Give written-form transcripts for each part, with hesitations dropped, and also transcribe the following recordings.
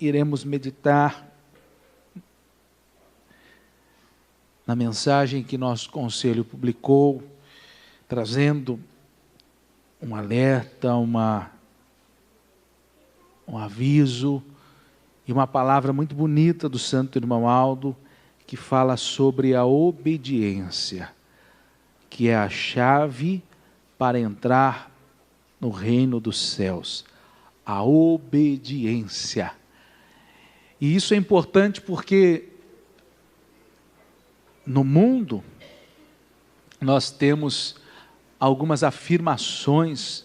iremos meditar na mensagem que nosso conselho publicou, trazendo um alerta, um aviso e uma palavra muito bonita do santo irmão Aldo, que fala sobre a obediência, que é a chave para entrar no reino dos céus. A obediência. E isso é importante porque no mundo nós temos algumas afirmações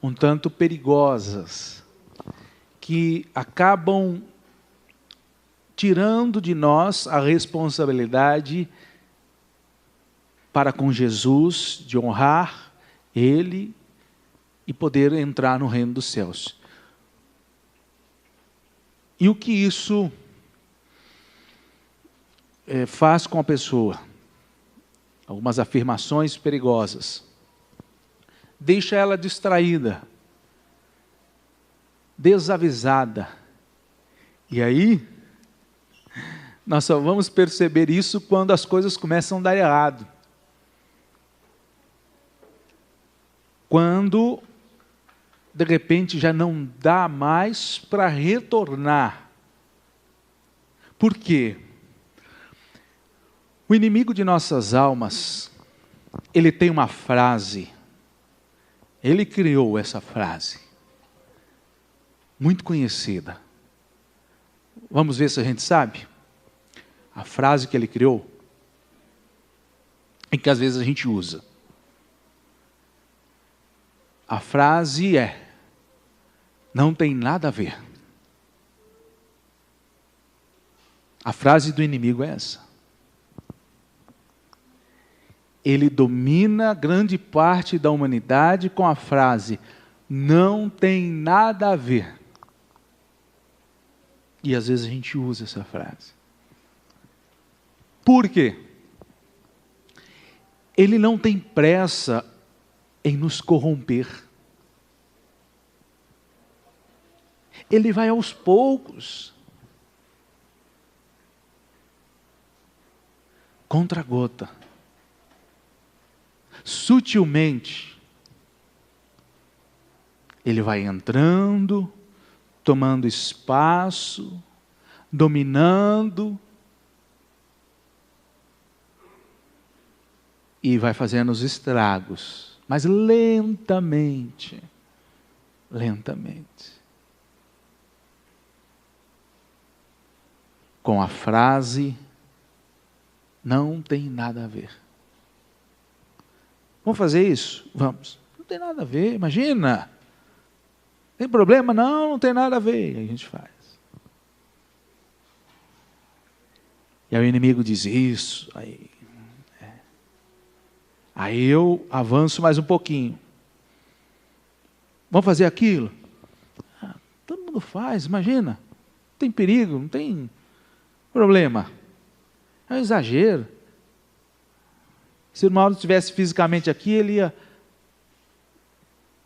um tanto perigosas, que acabam tirando de nós a responsabilidade para com Jesus, de honrar Ele e poder entrar no reino dos céus. E o que isso faz com a pessoa? Algumas afirmações perigosas. Deixa ela distraída, desavisada. E aí, nós só vamos perceber isso quando as coisas começam a dar errado. Quando, de repente, já não dá mais para retornar. Por quê? O inimigo de nossas almas, ele tem uma frase, ele criou essa frase, muito conhecida. Vamos ver se a gente sabe? A frase que ele criou, e que às vezes a gente usa. A frase é: não tem nada a ver. A frase do inimigo é essa. Ele domina grande parte da humanidade com a frase: não tem nada a ver. E às vezes a gente usa essa frase. Por quê? Ele não tem pressa em nos corromper. Ele vai aos poucos. Contra-gota. Sutilmente. Ele vai entrando, tomando espaço, dominando, e vai fazendo os estragos, mas lentamente, lentamente. Com a frase, não tem nada a ver. Vamos fazer isso? Vamos. Não tem nada a ver, imagina. Tem problema? Não, não tem nada a ver. E aí a gente faz. E aí o inimigo diz isso, aí eu avanço mais um pouquinho. Vamos fazer aquilo? Todo mundo faz, imagina. Não tem perigo, não tem problema. É um exagero. Se o irmão estivesse fisicamente aqui, ele ia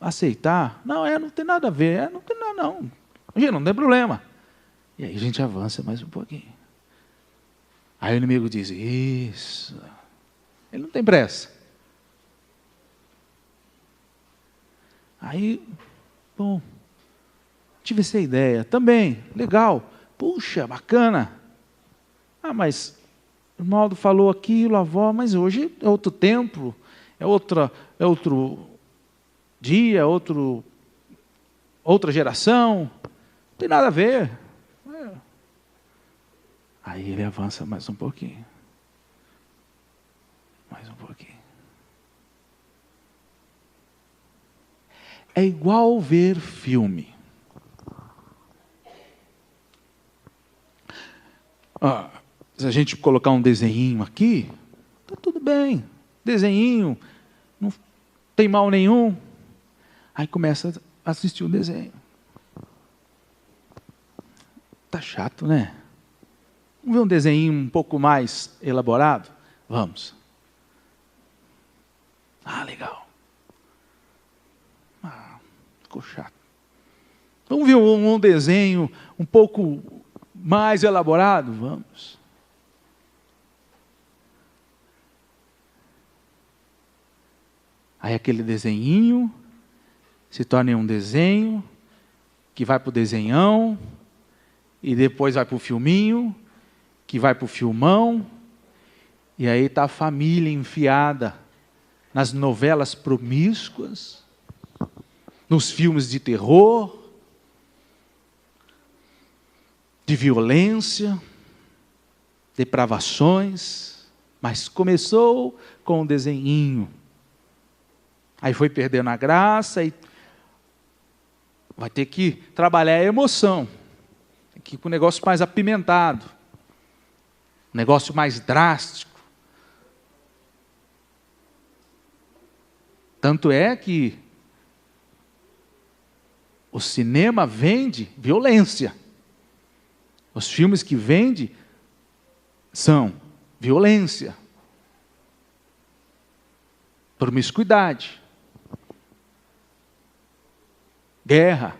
aceitar. Não, não tem nada a ver. Não tem nada, não. Imagina, não tem problema. E aí a gente avança mais um pouquinho. Aí o inimigo diz, isso. Ele não tem pressa. Aí, bom, tive essa ideia também, legal. Puxa, bacana. Mas o irmão Aldo falou aquilo, a avó, mas hoje é outro tempo, é outro dia, outra geração, não tem nada a ver. Aí ele avança mais um pouquinho. Mais um pouquinho. É igual ver filme. Se a gente colocar um desenhinho aqui, está tudo bem. Desenhinho, não tem mal nenhum. Aí começa a assistir o desenho. Tá chato, né? Vamos ver um desenhinho um pouco mais elaborado? Vamos. Legal. Ficou chato. Vamos Vamos ver um desenho um pouco mais elaborado? Vamos. Aí aquele desenhinho se torna em um desenho, que vai para o desenhão, e depois vai para o filminho, que vai para o filmão, e aí está a família enfiada nas novelas promíscuas, nos filmes de terror, de violência, depravações, mas começou com um desenhinho. Aí foi perdendo a graça e vai ter que trabalhar a emoção. Tem que ir com um negócio mais apimentado, um negócio mais drástico. Tanto é que o cinema vende violência. Os filmes que vende são violência, promiscuidade, guerra.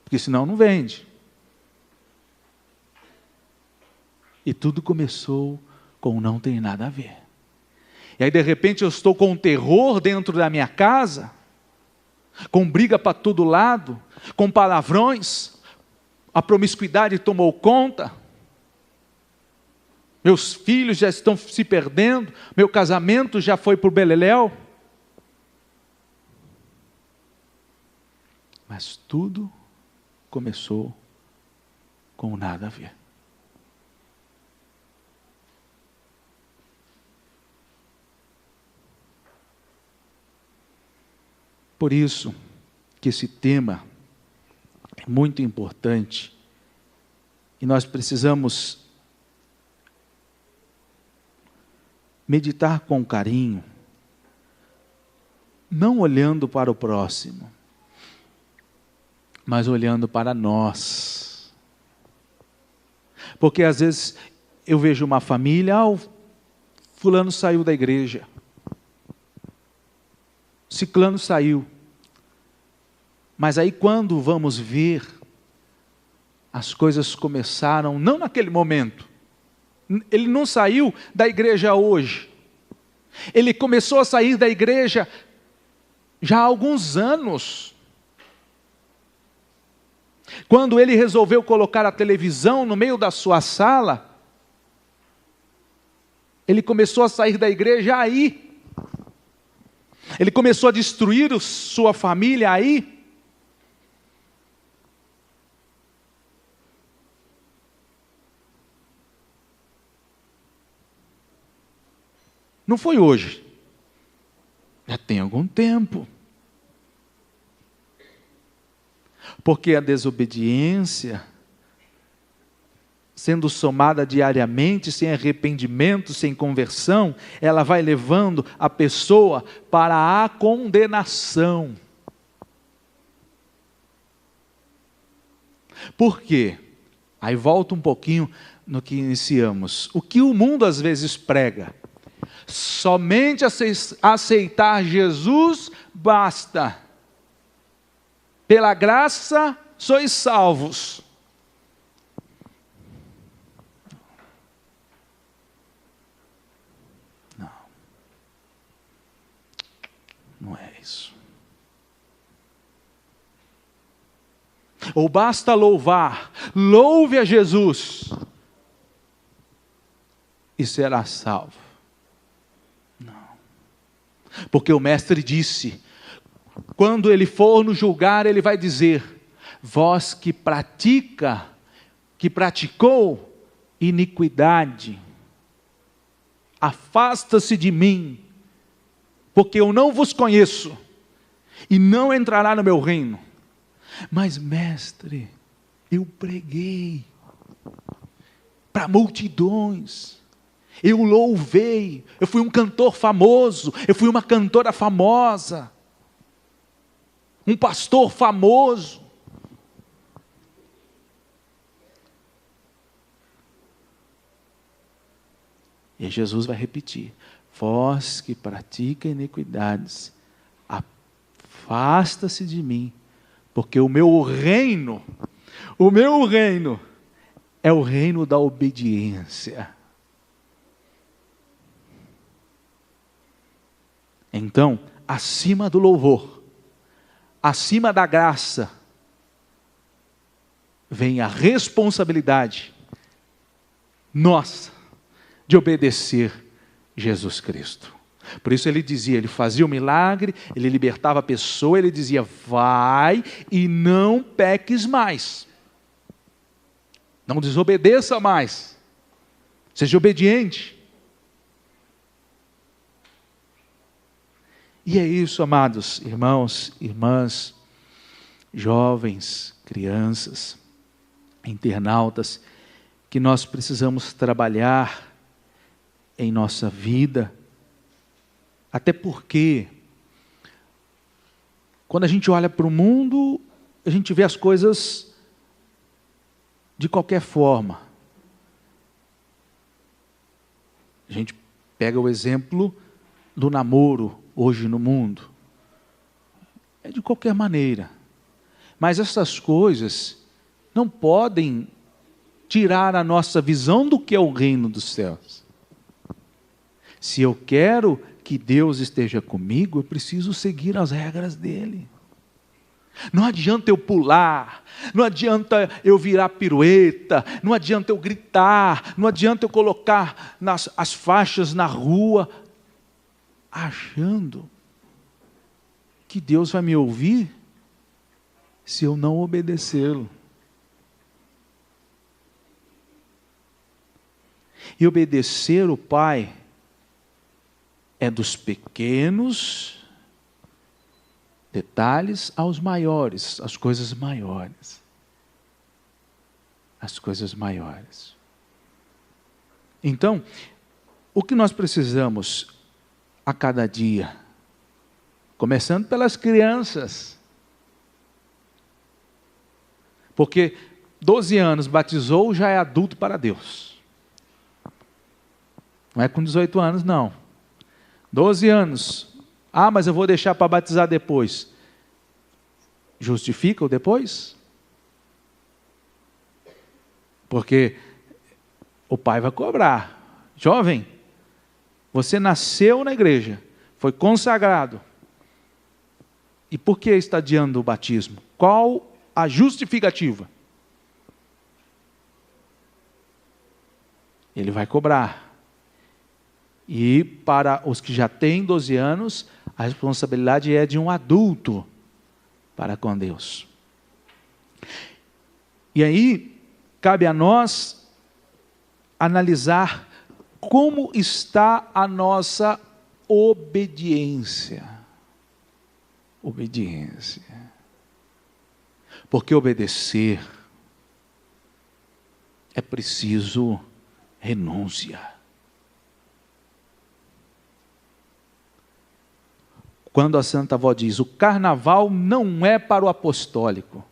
Porque senão não vende. E tudo começou com não tem nada a ver. E aí de repente eu estou com um terror dentro da minha casa, com briga para todo lado, com palavrões, a promiscuidade tomou conta, meus filhos já estão se perdendo, meu casamento já foi por beleléu. Mas tudo começou com nada a ver. Por isso que esse tema é muito importante e nós precisamos meditar com carinho, não olhando para o próximo, mas olhando para nós. Porque às vezes eu vejo uma família, o fulano saiu da igreja, ciclano saiu. Mas aí quando vamos ver, as coisas começaram, não naquele momento. Ele não saiu da igreja hoje. Ele começou a sair da igreja já há alguns anos. Quando ele resolveu colocar a televisão no meio da sua sala, ele começou a sair da igreja aí. Ele começou a destruir sua família aí. Não foi hoje. Já tem algum tempo. Porque a desobediência, sendo somada diariamente, sem arrependimento, sem conversão, ela vai levando a pessoa para a condenação. Por quê? Aí volta um pouquinho no que iniciamos. O que o mundo às vezes prega? Somente aceitar Jesus basta. Pela graça sois salvos. Não é isso. Ou basta louvar, louve a Jesus e será salvo. Porque o mestre disse, quando ele for nos julgar, ele vai dizer, vós que praticou iniquidade, afasta-se de mim, porque eu não vos conheço, e não entrará no meu reino. Mas mestre, eu preguei para multidões, eu louvei, eu fui um cantor famoso, eu fui uma cantora famosa, um pastor famoso. E Jesus vai repetir, vós que pratica iniquidades, afasta-se de mim, porque o meu reino é o reino da obediência. Então, acima do louvor, acima da graça, vem a responsabilidade nossa de obedecer Jesus Cristo. Por isso ele dizia, ele fazia o milagre, ele libertava a pessoa, ele dizia, vai e não peques mais. Não desobedeça mais. Seja obediente. E é isso, amados irmãos, irmãs, jovens, crianças, internautas, que nós precisamos trabalhar em nossa vida. Até porque, quando a gente olha para o mundo, a gente vê as coisas de qualquer forma. A gente pega o exemplo do namoro hoje no mundo. É de qualquer maneira. Mas essas coisas não podem tirar a nossa visão do que é o reino dos céus. Se eu quero que Deus esteja comigo, eu preciso seguir as regras dele. Não adianta eu pular, não adianta eu virar pirueta, não adianta eu gritar, não adianta eu colocar as faixas na rua, achando que Deus vai me ouvir se eu não obedecê-lo. E obedecer o Pai é dos pequenos detalhes aos maiores, as coisas maiores. As coisas maiores. Então, o que nós precisamos a cada dia, começando pelas crianças, porque 12 anos batizou, já é adulto para Deus. Não é com 18 anos, não. 12 anos. Ah, mas eu vou deixar para batizar depois. Justifica o depois? Porque o pai vai cobrar. Jovem, você nasceu na igreja, foi consagrado. E por que está adiando o batismo? Qual a justificativa? Ele vai cobrar. E para os que já têm 12 anos, a responsabilidade é de um adulto para com Deus. E aí, cabe a nós analisar como está a nossa obediência. Obediência. Porque obedecer é preciso renúncia. Quando a Santa Avó diz, o carnaval não é para o apostólico.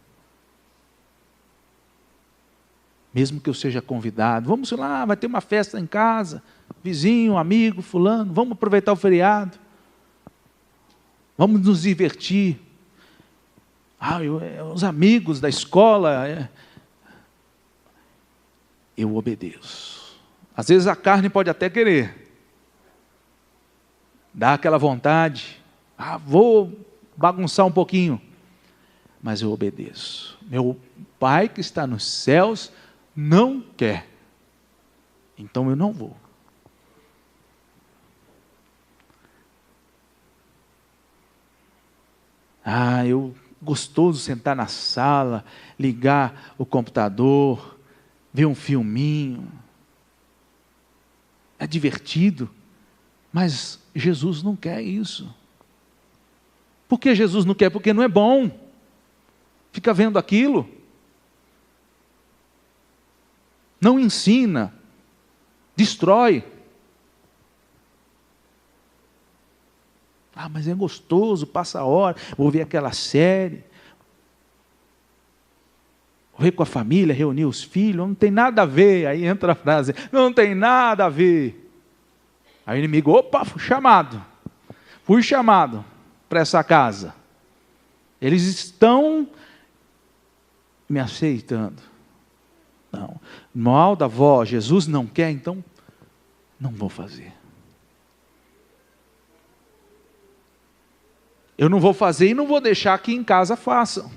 Mesmo que eu seja convidado, vamos lá, vai ter uma festa em casa, vizinho, amigo, fulano, vamos aproveitar o feriado. Vamos nos divertir. Os amigos da escola. Eu obedeço. Às vezes a carne pode até querer. Dá aquela vontade. Vou bagunçar um pouquinho. Mas eu obedeço. Meu Pai que está nos céus não quer. Então eu não vou. Gostoso sentar na sala, ligar o computador, ver um filminho. É divertido, mas Jesus não quer isso. Por que Jesus não quer? Porque não é bom. Fica vendo aquilo. Não ensina. Destrói. Mas é gostoso, passa a hora, vou ver aquela série. Vou ver com a família, reunir os filhos, não tem nada a ver. Aí entra a frase, não tem nada a ver. Aí o inimigo, fui chamado para essa casa. Eles estão me aceitando. Não. Mal da avó, Jesus não quer, então não vou fazer. Eu não vou fazer e não vou deixar que em casa façam.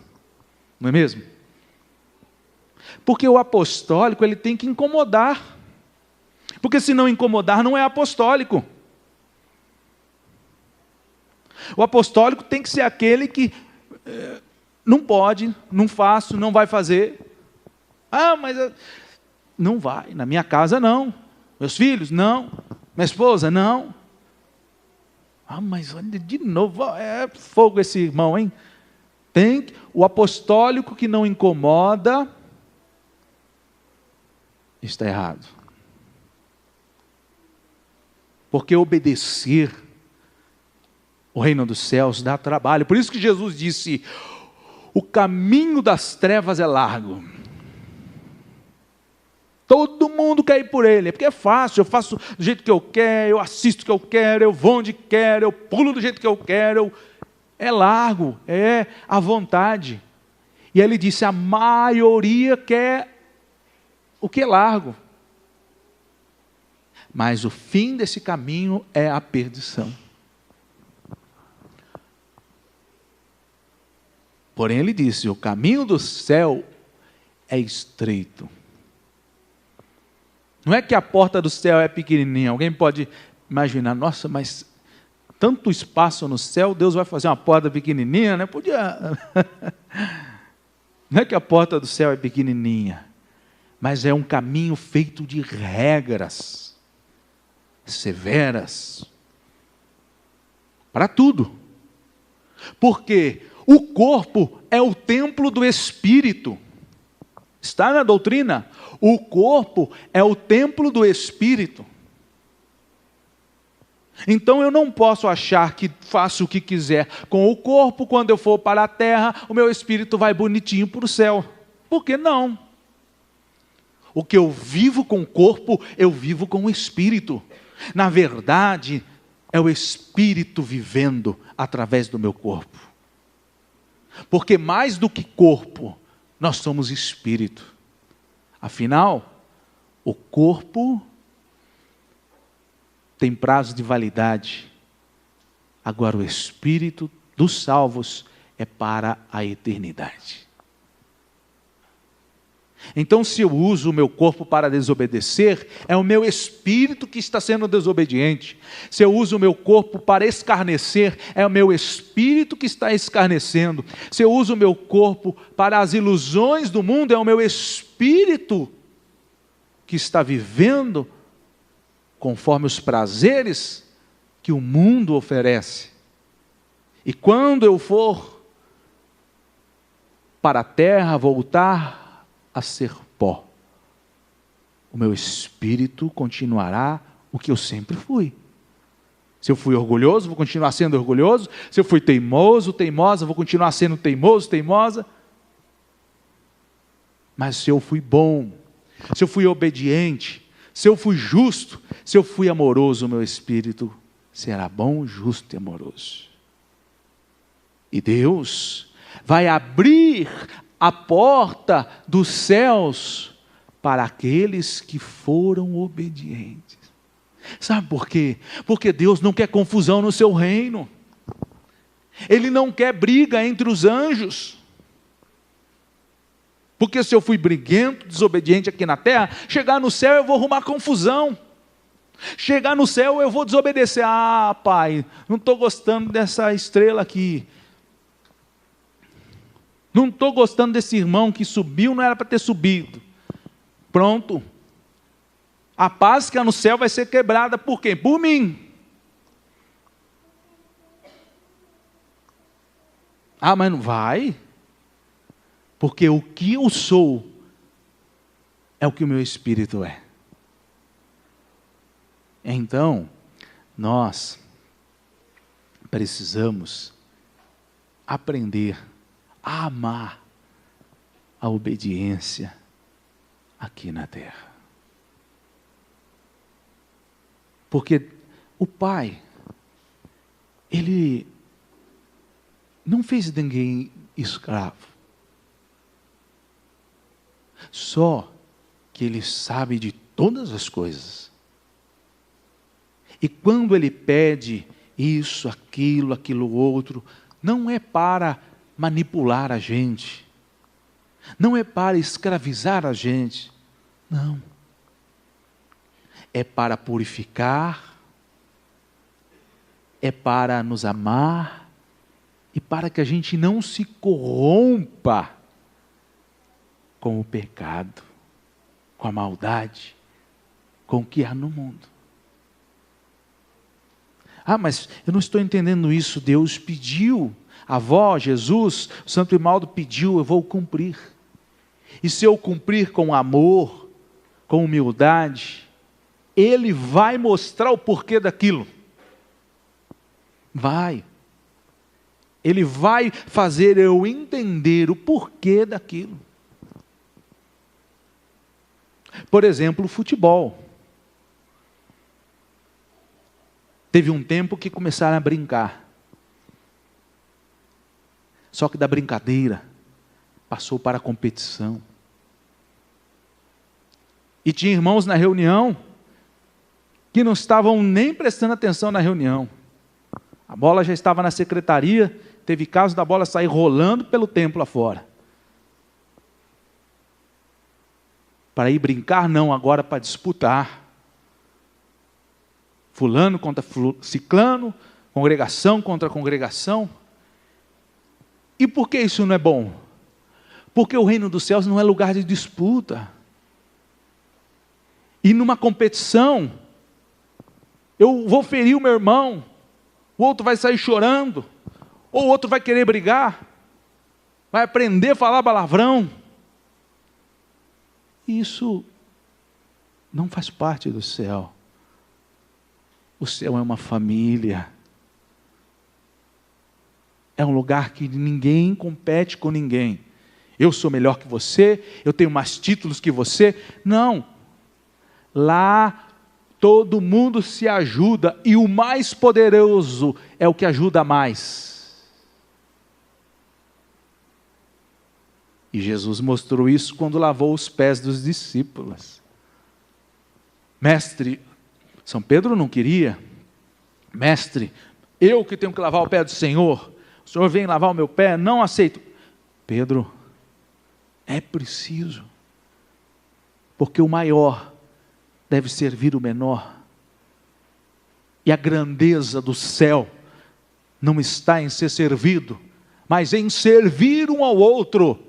Não é mesmo? Porque o apostólico, ele tem que incomodar. Porque se não incomodar, não é apostólico. O apostólico tem que ser aquele que não pode, não faço, não vai fazer. Ah, mas não vai, na minha casa não. Meus filhos, não. Minha esposa, não. Ah, mas olha, de novo, é fogo esse irmão, hein? O apostólico que não incomoda, está errado. Porque obedecer o reino dos céus dá trabalho. Por isso que Jesus disse, o caminho das trevas é largo. Todo mundo quer ir por ele, porque é fácil, eu faço do jeito que eu quero, eu assisto o que eu quero, eu vou onde quero, eu pulo do jeito que eu quero. É largo, é à vontade. E ele disse, a maioria quer o que é largo. Mas o fim desse caminho é a perdição. Porém ele disse, o caminho do céu é estreito. Não é que a porta do céu é pequenininha. Alguém pode imaginar, nossa, mas tanto espaço no céu, Deus vai fazer uma porta pequenininha, né? Podia. Não é que a porta do céu é pequenininha, mas é um caminho feito de regras severas para tudo. Porque o corpo é o templo do Espírito. Está na doutrina? O corpo é o templo do Espírito. Então eu não posso achar que faço o que quiser com o corpo, quando eu for para a terra, o meu espírito vai bonitinho para o céu. Por que não? O que eu vivo com o corpo, eu vivo com o espírito. Na verdade, é o espírito vivendo através do meu corpo. Porque mais do que corpo, nós somos espírito. Afinal, o corpo tem prazo de validade. Agora o espírito dos salvos é para a eternidade. Então, se eu uso o meu corpo para desobedecer, é o meu espírito que está sendo desobediente. Se eu uso o meu corpo para escarnecer, é o meu espírito que está escarnecendo. Se eu uso o meu corpo para as ilusões do mundo, é o meu espírito que está vivendo conforme os prazeres que o mundo oferece. E quando eu for para a terra, voltar a ser pó, o meu espírito continuará o que eu sempre fui. Se eu fui orgulhoso, vou continuar sendo orgulhoso. Se eu fui teimoso, teimosa, vou continuar sendo teimoso, teimosa. Mas se eu fui bom, se eu fui obediente, se eu fui justo, se eu fui amoroso, o meu espírito será bom, justo e amoroso. E Deus vai abrir a porta dos céus para aqueles que foram obedientes. Sabe por quê? Porque Deus não quer confusão no seu reino. Ele não quer briga entre os anjos. Porque se eu fui briguento, desobediente aqui na terra, chegar no céu eu vou arrumar confusão. Chegar no céu eu vou desobedecer. Ah, pai, não estou gostando dessa estrela aqui. Não estou gostando desse irmão que subiu, não era para ter subido. Pronto. A paz que há no céu vai ser quebrada por quem? Por mim. Ah, mas não vai? Porque o que eu sou é o que o meu espírito é. Então, nós precisamos aprender a amar a obediência aqui na terra. Porque o Pai, Ele não fez ninguém escravo. Só que Ele sabe de todas as coisas. E quando Ele pede isso, aquilo outro, não é para manipular a gente, não é para escravizar a gente, não. É para purificar, é para nos amar, e para que a gente não se corrompa com o pecado, com a maldade, com o que há no mundo. Ah, mas eu não estou entendendo isso. Deus pediu, a avó, Jesus, o Santo Grimaldo pediu, eu vou cumprir. E se eu cumprir com amor, com humildade, Ele vai mostrar o porquê daquilo. Vai. Ele vai fazer eu entender o porquê daquilo. Por exemplo, o futebol. Teve um tempo que começaram a brincar. Só que da brincadeira passou para a competição. E tinha irmãos na reunião que não estavam nem prestando atenção na reunião. A bola já estava na secretaria, teve caso da bola sair rolando pelo templo afora. Para ir brincar, não, agora para disputar. Fulano contra ciclano, congregação contra congregação. E por que isso não é bom? Porque o reino dos céus não é lugar de disputa. E numa competição, eu vou ferir o meu irmão, o outro vai sair chorando, ou o outro vai querer brigar, vai aprender a falar palavrão. Isso não faz parte do céu. O céu é uma família. É um lugar que ninguém compete com ninguém. Eu sou melhor que você, eu tenho mais títulos que você. Não. Lá todo mundo se ajuda e o mais poderoso é o que ajuda mais. E Jesus mostrou isso quando lavou os pés dos discípulos. Mestre, São Pedro não queria. Mestre, eu que tenho que lavar o pé do Senhor, o Senhor vem lavar o meu pé, não aceito. Pedro, é preciso, porque o maior deve servir o menor. E a grandeza do céu não está em ser servido, mas em servir um ao outro.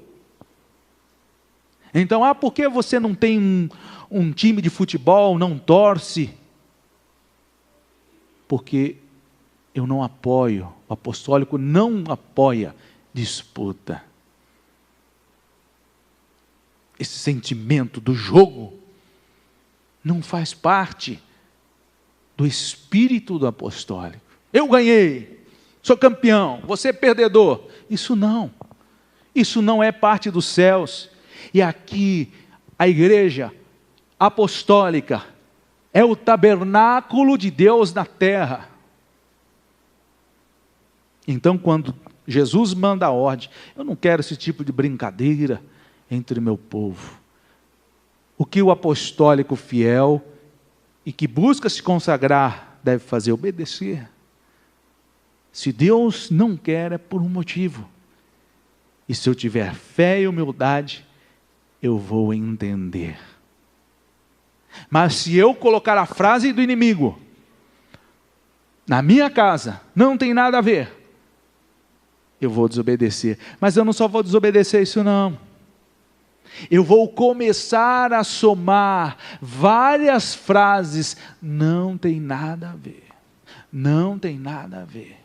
Então, por que você não tem um time de futebol, não torce? Porque eu não apoio, o apostólico não apoia disputa. Esse sentimento do jogo não faz parte do espírito do apostólico. Eu ganhei, sou campeão, você é perdedor. Isso não é parte dos céus. E aqui a igreja apostólica é o tabernáculo de Deus na terra. Então, quando Jesus manda a ordem, eu não quero esse tipo de brincadeira entre meu povo. O que o apostólico fiel e que busca se consagrar deve fazer? Obedecer. Se Deus não quer, é por um motivo. E se eu tiver fé e humildade, eu vou entender. Mas se eu colocar a frase do inimigo, na minha casa, não tem nada a ver, eu vou desobedecer. Mas eu não só vou desobedecer isso não. Eu vou começar a somar várias frases, não tem nada a ver, não tem nada a ver,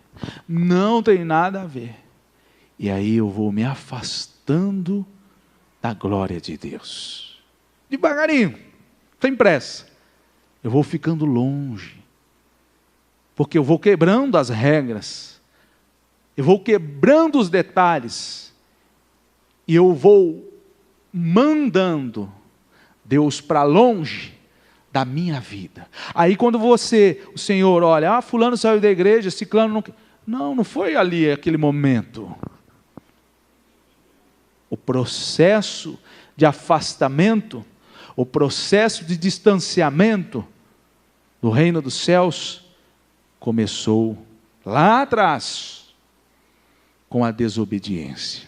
não tem nada a ver. E aí eu vou me afastando da glória de Deus. Devagarinho, sem pressa. Eu vou ficando longe, porque eu vou quebrando as regras, eu vou quebrando os detalhes, e eu vou mandando Deus para longe da minha vida. Aí quando o Senhor olha, fulano saiu da igreja, ciclano não... Não foi ali aquele momento. O processo de afastamento, o processo de distanciamento do reino dos céus começou lá atrás, com a desobediência.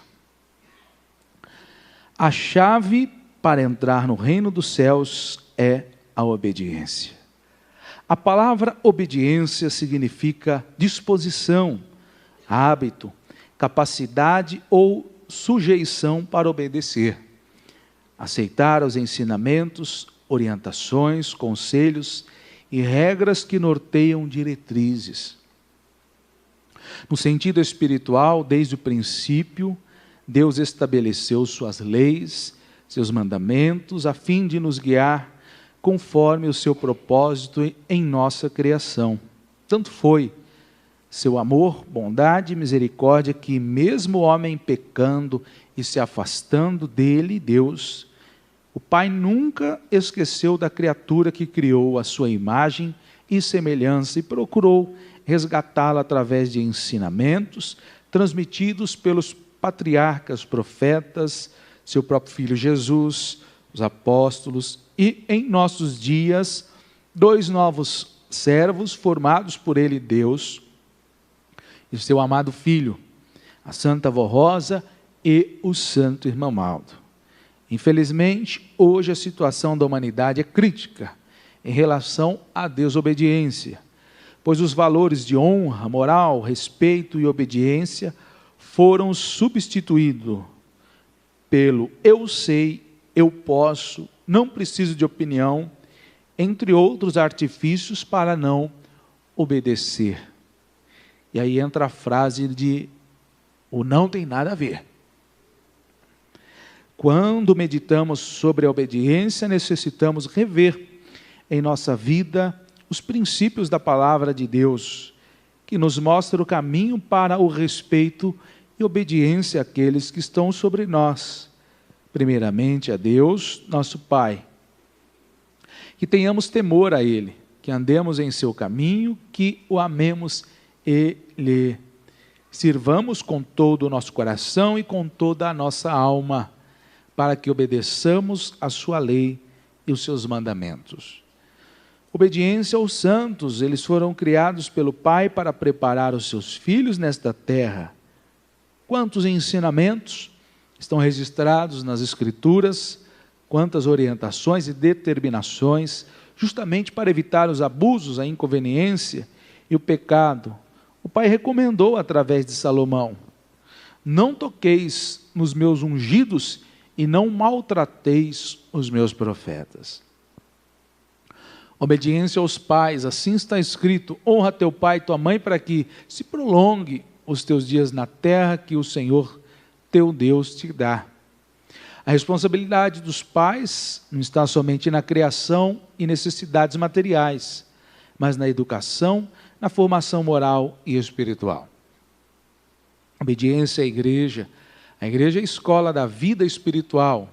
A chave para entrar no reino dos céus é a obediência. A palavra obediência significa disposição, hábito, capacidade ou sujeição para obedecer. Aceitar os ensinamentos, orientações, conselhos e regras que norteiam diretrizes. No sentido espiritual, desde o princípio, Deus estabeleceu suas leis, seus mandamentos, a fim de nos guiar conforme o seu propósito em nossa criação. Tanto foi seu amor, bondade e misericórdia que, mesmo o homem pecando e se afastando dele, Deus, o Pai nunca esqueceu da criatura que criou a sua imagem e semelhança e procurou resgatá-la através de ensinamentos transmitidos pelos patriarcas, profetas, seu próprio Filho Jesus, os apóstolos e, em nossos dias, 2 novos servos formados por ele, Deus, e seu amado Filho, a Santa Vó Rosa e o Santo Irmão Aldo. Infelizmente, hoje a situação da humanidade é crítica em relação à desobediência, pois os valores de honra, moral, respeito e obediência foram substituídos pelo eu sei, eu posso, não preciso de opinião, entre outros artifícios para não obedecer. E aí entra a frase de o não tem nada a ver. Quando meditamos sobre a obediência, necessitamos rever em nossa vida os princípios da palavra de Deus, que nos mostra o caminho para o respeito e obediência àqueles que estão sobre nós. Primeiramente a Deus, nosso Pai. Que tenhamos temor a Ele, que andemos em seu caminho, que o amemos e lhe sirvamos com todo o nosso coração e com toda a nossa alma, para que obedeçamos a sua lei e os seus mandamentos. Obediência aos santos, eles foram criados pelo Pai para preparar os seus filhos nesta terra. Quantos ensinamentos estão registrados nas Escrituras, quantas orientações e determinações, justamente para evitar os abusos, a inconveniência e o pecado. O Pai recomendou através de Salomão: não toqueis nos meus ungidos e não maltrateis os meus profetas. Obediência aos pais, assim está escrito: honra teu pai e tua mãe, para que se prolongue os teus dias na terra que o Senhor teu Deus te dá. A responsabilidade dos pais não está somente na criação e necessidades materiais, mas na educação, na formação moral e espiritual. Obediência à igreja. A igreja é a escola da vida espiritual.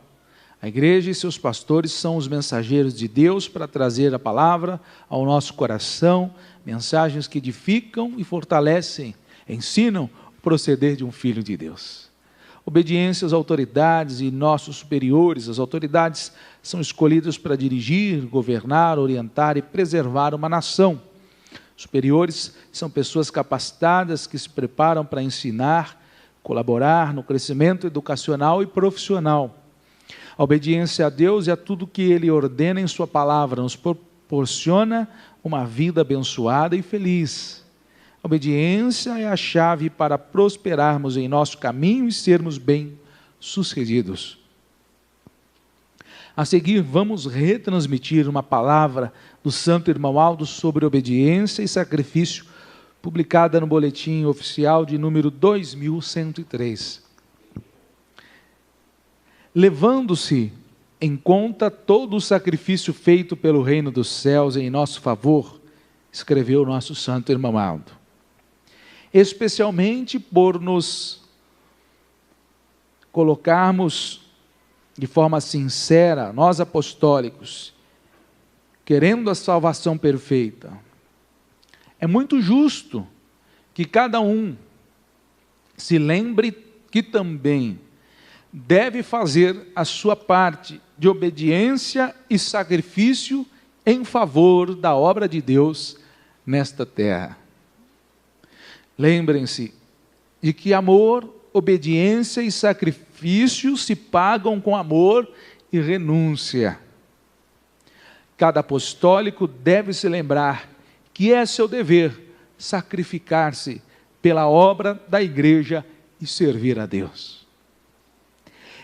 A igreja e seus pastores são os mensageiros de Deus para trazer a palavra ao nosso coração, mensagens que edificam e fortalecem, ensinam o proceder de um filho de Deus. Obediência às autoridades e nossos superiores. As autoridades são escolhidas para dirigir, governar, orientar e preservar uma nação. Superiores são pessoas capacitadas que se preparam para ensinar, colaborar no crescimento educacional e profissional. A obediência a Deus e a tudo que Ele ordena em sua palavra nos proporciona uma vida abençoada e feliz. A obediência é a chave para prosperarmos em nosso caminho e sermos bem-sucedidos. A seguir, vamos retransmitir uma palavra do Santo Irmão Aldo sobre obediência e sacrifício, publicada no Boletim Oficial de número 2103. Levando-se em conta todo o sacrifício feito pelo reino dos céus em nosso favor, escreveu o nosso Santo Irmão Aldo, especialmente por nos colocarmos de forma sincera, nós apostólicos, querendo a salvação perfeita. É muito justo que cada um se lembre que também deve fazer a sua parte de obediência e sacrifício em favor da obra de Deus nesta terra. Lembrem-se de que amor, obediência e sacrifício se pagam com amor e renúncia. Cada apostólico deve se lembrar que é seu dever sacrificar-se pela obra da igreja e servir a Deus.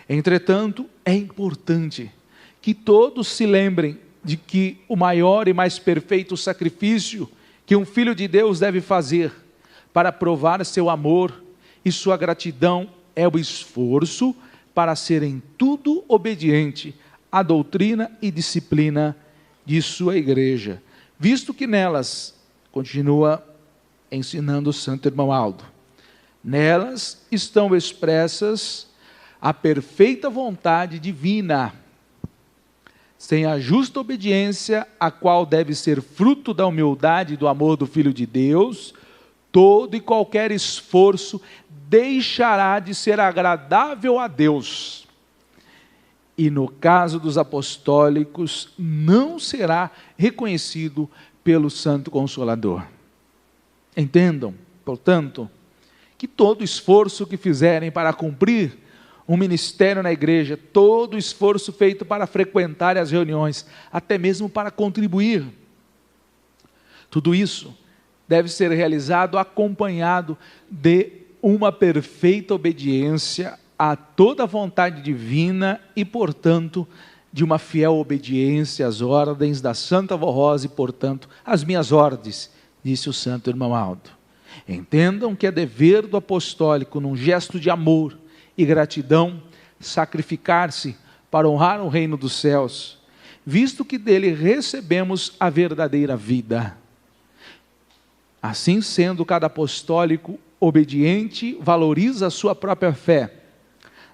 Entretanto, é importante que todos se lembrem de que o maior e mais perfeito sacrifício que um filho de Deus deve fazer para provar seu amor e sua gratidão é o esforço para ser em tudo obediente à doutrina e disciplina de sua igreja, visto que nelas, continua ensinando o santo irmão Aldo, nelas estão expressas a perfeita vontade divina, sem a justa obediência, a qual deve ser fruto da humildade e do amor do Filho de Deus, todo e qualquer esforço deixará de ser agradável a Deus. E no caso dos apostólicos, não será reconhecido pelo Santo Consolador. Entendam, portanto, que todo esforço que fizerem para cumprir um ministério na igreja, todo esforço feito para frequentar as reuniões, até mesmo para contribuir, tudo isso deve ser realizado acompanhado de uma perfeita obediência a toda a vontade divina e, portanto, de uma fiel obediência às ordens da Santa Vó Rosa e, portanto, às minhas ordens, disse o santo irmão Aldo. Entendam que é dever do apostólico, num gesto de amor e gratidão, sacrificar-se para honrar o reino dos céus, visto que dele recebemos a verdadeira vida. Assim sendo, cada apostólico obediente valoriza a sua própria fé,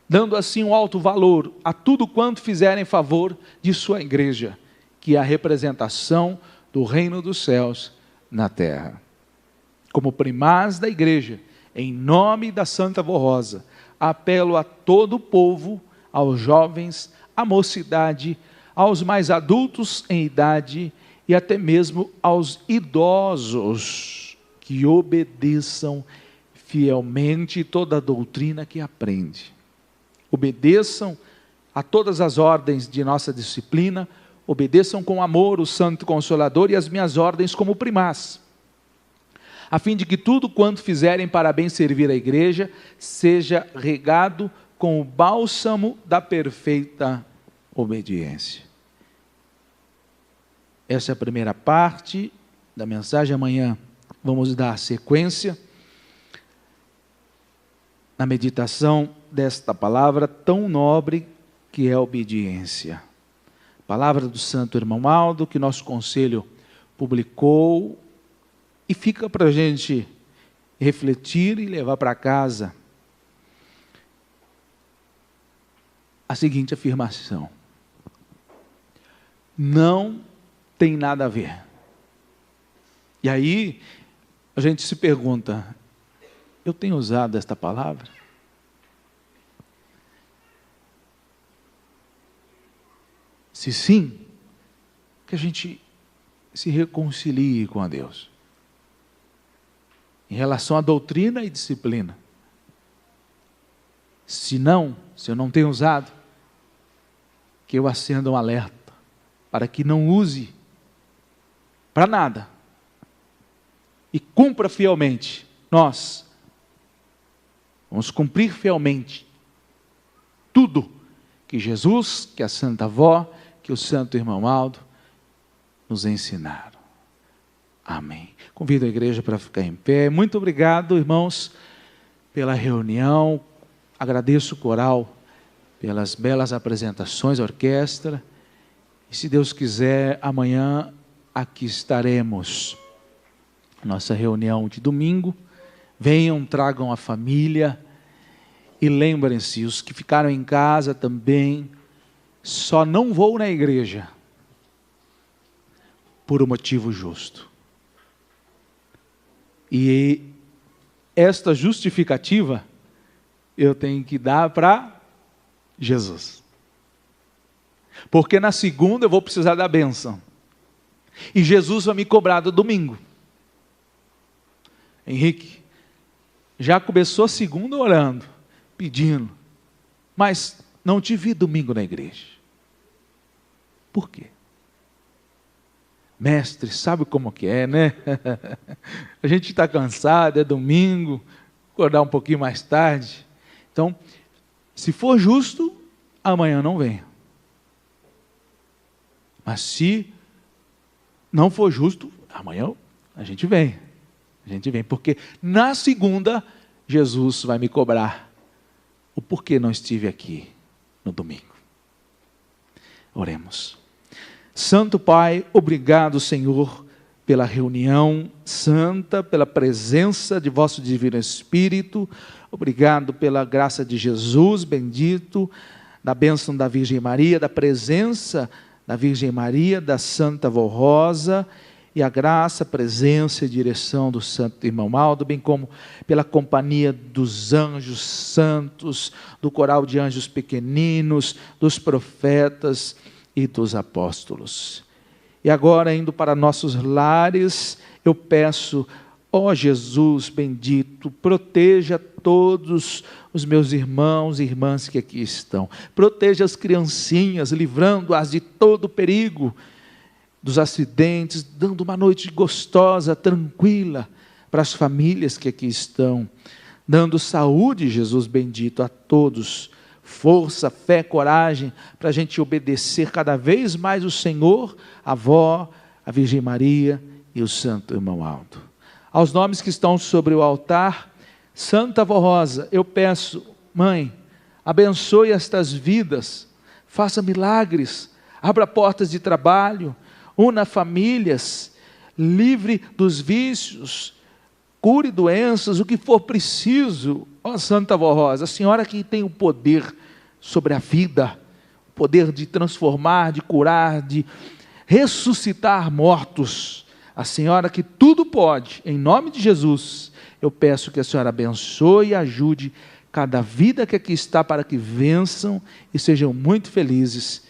dando assim um alto valor a tudo quanto fizer em favor de sua igreja, que é a representação do reino dos céus na terra. Como primaz da igreja, em nome da Santa Vó Rosa, apelo a todo o povo, aos jovens, à mocidade, aos mais adultos em idade e até mesmo aos idosos, que obedeçam fielmente toda a doutrina que aprende. Obedeçam a todas as ordens de nossa disciplina, obedeçam com amor o Santo Consolador e as minhas ordens como primaz, a fim de que tudo quanto fizerem para bem servir a igreja, seja regado com o bálsamo da perfeita obediência. Essa é a primeira parte da mensagem. Amanhã vamos dar sequência na meditação desta palavra tão nobre que é a obediência. Palavra do santo irmão Aldo, que nosso conselho publicou, e fica para a gente refletir e levar para casa a seguinte afirmação: não tem nada a ver. E aí a gente se pergunta, eu tenho usado esta palavra? Se sim, que a gente se reconcilie com a Deus em relação à doutrina e disciplina. Se não, se eu não tenho usado, que eu acenda um alerta para que não use para nada e cumpra fielmente. Nós vamos cumprir fielmente tudo que Jesus, que a Santa Vó, que o Santo Irmão Aldo nos ensinaram. Amém. Convido a igreja para ficar em pé. Muito obrigado, irmãos, pela reunião. Agradeço o coral pelas belas apresentações, a orquestra. E se Deus quiser, amanhã aqui estaremos. Nossa reunião de domingo. Venham, tragam a família. E lembrem-se, os que ficaram em casa também, só não vou na igreja por um motivo justo. E esta justificativa eu tenho que dar para Jesus. Porque na segunda eu vou precisar da bênção. E Jesus vai me cobrar do domingo. Henrique, já começou a segunda orando, pedindo, mas não te vi domingo na igreja. Por quê? Mestre, sabe como que é, né? A gente está cansado, é domingo, acordar um pouquinho mais tarde. Então, se for justo, amanhã não venha. Mas se não for justo, amanhã a gente vem. A gente vem, porque na segunda, Jesus vai me cobrar o porquê não estive aqui no domingo. Oremos. Santo Pai, obrigado, Senhor, pela reunião santa, pela presença de vosso Divino Espírito. Obrigado pela graça de Jesus, bendito, da bênção da Virgem Maria, da presença da Virgem Maria, da Santa Vó Rosa, e a graça, presença e direção do Santo Irmão Aldo, bem como pela companhia dos anjos santos, do coral de anjos pequeninos, dos profetas e dos apóstolos. E agora, indo para nossos lares, eu peço, ó Jesus bendito, proteja todos os meus irmãos e irmãs que aqui estão. Proteja as criancinhas, livrando-as de todo perigo, dos acidentes, dando uma noite gostosa, tranquila, para as famílias que aqui estão. Dando saúde, Jesus bendito, a todos. Força, fé, coragem, para a gente obedecer cada vez mais o Senhor, a avó, a Virgem Maria e o Santo Irmão Aldo. Aos nomes que estão sobre o altar, Santa Vó Rosa, eu peço, mãe, abençoe estas vidas, faça milagres, abra portas de trabalho, una famílias, livre dos vícios, cure doenças, o que for preciso. Ó Santa Vó Rosa, a senhora que tem o poder sobre a vida, o poder de transformar, de curar, de ressuscitar mortos, a senhora que tudo pode, em nome de Jesus, eu peço que a senhora abençoe e ajude cada vida que aqui está, para que vençam e sejam muito felizes,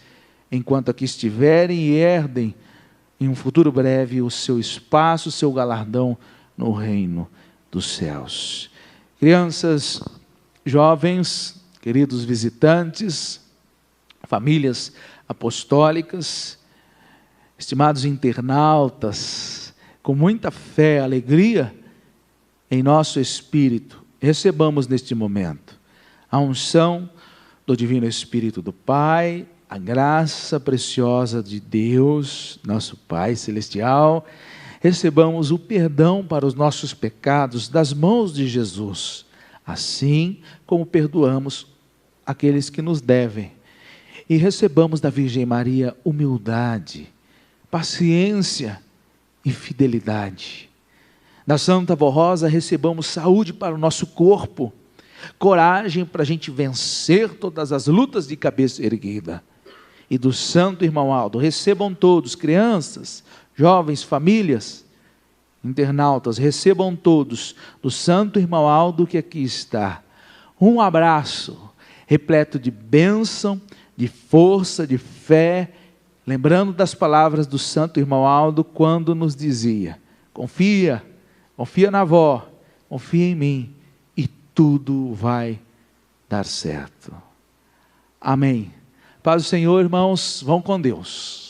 enquanto aqui estiverem, e herdem em um futuro breve o seu espaço, o seu galardão no reino dos céus. Crianças, jovens, queridos visitantes, famílias apostólicas, estimados internautas, com muita fé, alegria em nosso espírito, recebamos neste momento a unção do Divino Espírito do Pai, a graça preciosa de Deus, nosso Pai Celestial. Recebamos o perdão para os nossos pecados das mãos de Jesus, assim como perdoamos aqueles que nos devem. E recebamos da Virgem Maria humildade, paciência e fidelidade. Da Santa Vó Rosa recebamos saúde para o nosso corpo, coragem para a gente vencer todas as lutas de cabeça erguida. E do Santo Irmão Aldo, recebam todos, crianças, jovens, famílias, internautas, recebam todos do Santo Irmão Aldo que aqui está, um abraço repleto de bênção, de força, de fé, lembrando das palavras do Santo Irmão Aldo quando nos dizia: confia na avó, confia em mim e tudo vai dar certo. Amém. Paz do Senhor, irmãos, vão com Deus.